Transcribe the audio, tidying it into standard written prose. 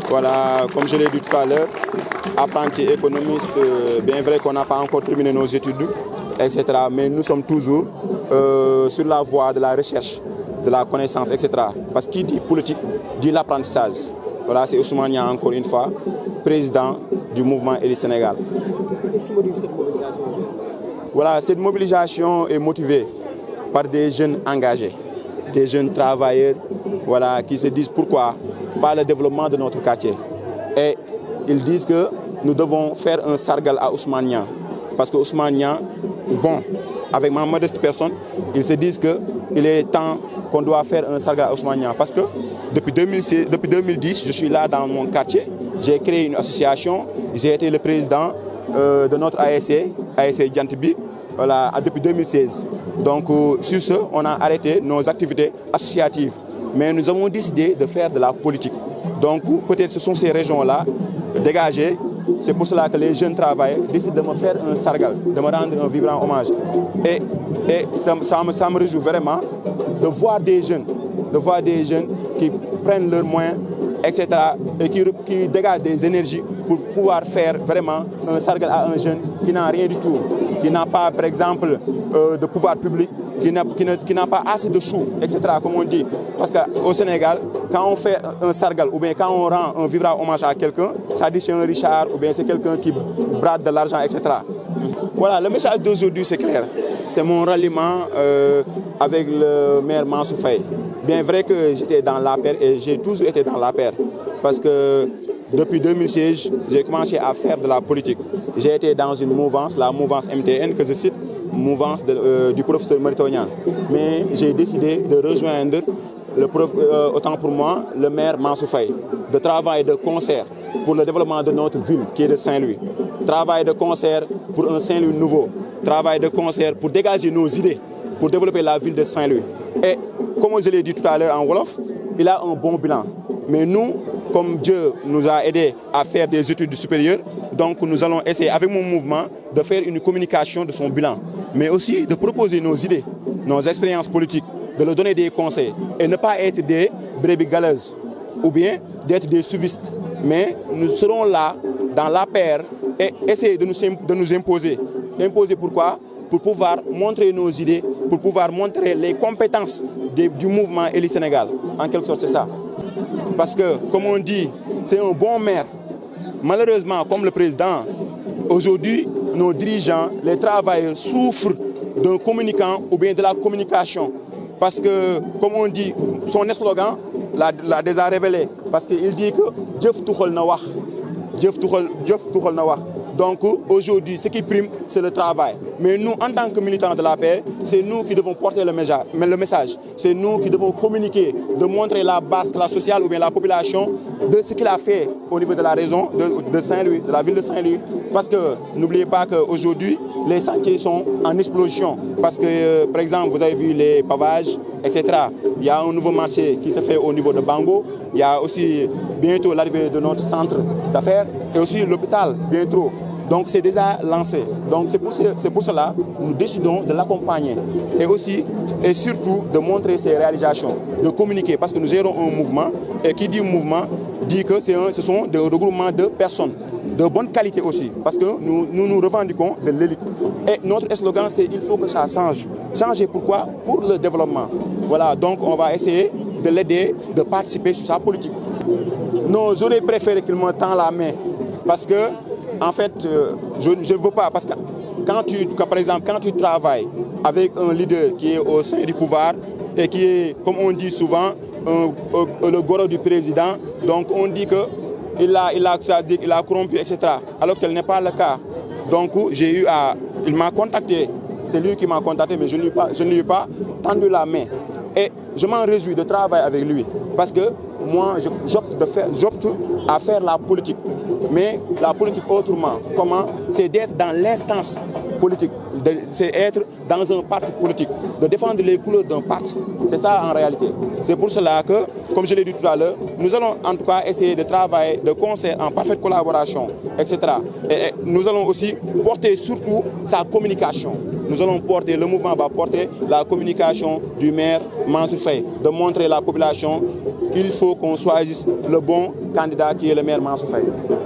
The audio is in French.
Voilà, comme je l'ai dit tout à l'heure, apprenti économiste, bien vrai qu'on n'a pas encore terminé nos études, etc. Mais nous sommes toujours sur la voie de la recherche, de la connaissance, etc. Parce qu'il dit politique, dit l'apprentissage. Voilà, c'est Ousmane Niang, encore une fois, président du mouvement Élite Sénégal. Qu'est-ce qui motive cette mobilisation? Voilà, cette mobilisation est motivée par des jeunes engagés, des jeunes travailleurs, voilà, qui se disent pourquoi par le développement de notre quartier. Et ils disent que nous devons faire un sargal à Ousmane Niang. Parce que Ousmane Niang, bon, avec ma modeste personne, ils se disent qu'il est temps qu'on doit faire un sargal à Ousmane Niang. Parce que depuis 2010, je suis là dans mon quartier. J'ai créé une association. J'ai été le président de notre ASC Djantibi, voilà, depuis 2016. Donc, sur ce, on a arrêté nos activités associatives. Mais nous avons décidé de faire de la politique. Donc, peut-être ce sont ces régions-là dégagées. C'est pour cela que les jeunes travailleurs décident de me faire un sargal, de me rendre un vibrant hommage. Et ça me réjouit vraiment de voir des jeunes qui prennent leurs moyens, etc. et qui dégagent des énergies pour pouvoir faire vraiment un sargal à un jeune qui n'a rien du tout, qui n'a pas, par exemple, de pouvoir public, qui n'a pas assez de sous, etc., comme on dit. Parce qu'au Sénégal, quand on fait un sargal ou bien quand on rend un vibrant hommage à quelqu'un, ça dit c'est un Richard ou bien c'est quelqu'un qui brade de l'argent, etc. Voilà, le message d'aujourd'hui, c'est clair. C'est mon ralliement avec le maire Mansour Faye. Bien vrai que j'étais dans l'APR et j'ai toujours été dans l'APR. Parce que depuis 2016, j'ai commencé à faire de la politique. J'ai été dans une mouvance, la mouvance MTN, que je cite, mouvance du professeur Maritonyan. Mais j'ai décidé de rejoindre, autant pour moi, le maire Mansour Faye, de travailler de concert pour le développement de notre ville, qui est de Saint-Louis. Travail de concert pour un Saint-Louis nouveau. Travail de concert pour dégager nos idées, pour développer la ville de Saint-Louis. Et comme je l'ai dit tout à l'heure en Wolof, il a un bon bilan. Mais nous, comme Dieu nous a aidés à faire des études supérieures, donc nous allons essayer avec mon mouvement de faire une communication de son bilan, mais aussi de proposer nos idées, nos expériences politiques, de leur donner des conseils et ne pas être des brebis galeuses ou bien d'être des suivistes. Mais nous serons là dans la paire et essayer de nous imposer. Imposer pourquoi? Pour pouvoir montrer nos idées, pour pouvoir montrer les compétences du mouvement Élite Sénégal. En quelque sorte, c'est ça. Parce que, comme on dit, c'est un bon maire. Malheureusement, comme le président, aujourd'hui, nos dirigeants, les travailleurs souffrent d'un communicant ou bien de la communication. Parce que, comme on dit, son slogan l'a déjà révélé. Parce qu'il dit que Djeuf Toukhol Nawak. Djeuf Toukhol Nawak. Donc aujourd'hui, ce qui prime, c'est le travail. Mais nous, en tant que militants de la paix, c'est nous qui devons porter le message. C'est nous qui devons communiquer, de montrer la base, la sociale ou bien la population de ce qu'il a fait au niveau de la région de Saint-Louis, de la ville de Saint-Louis. Parce que n'oubliez pas qu'aujourd'hui, les sentiers sont en explosion. Parce que, par exemple, vous avez vu les pavages, etc. Il y a un nouveau marché qui se fait au niveau de Bango. Il y a aussi bientôt l'arrivée de notre centre d'affaires et aussi l'hôpital bientôt. Donc c'est déjà lancé. Donc c'est pour cela que nous décidons de l'accompagner et aussi et surtout de montrer ses réalisations, de communiquer parce que nous gérons un mouvement et qui dit mouvement dit que ce sont des regroupements de personnes de bonne qualité aussi parce que nous revendiquons de l'élite. Et notre slogan c'est il faut que ça change. Changer pourquoi? Pour le développement. Voilà, donc on va essayer de l'aider, de participer sur sa politique. Non, j'aurais préféré qu'il me tende la main parce que en fait, je ne veux pas, parce que par exemple, quand tu travailles avec un leader qui est au sein du pouvoir et qui est, comme on dit souvent, le goro du président, donc on dit qu'il a corrompu, etc. Alors que tel n'est pas le cas. Donc il m'a contacté, c'est lui qui m'a contacté, mais je ne lui ai pas tendu la main. Et je m'en réjouis de travailler avec lui, parce que moi, j'opte à faire la politique. Mais la politique autrement, comment? C'est d'être dans l'instance politique, c'est être dans un parti politique, de défendre les couleurs d'un parti. C'est ça en réalité. C'est pour cela que, comme je l'ai dit tout à l'heure, nous allons en tout cas essayer de travailler de concert en parfaite collaboration, etc. Et nous allons aussi porter surtout sa communication. Le mouvement va porter la communication du maire Mansour Faye, de montrer à la population il faut qu'on choisisse le bon candidat qui est le maire Mansour Faye.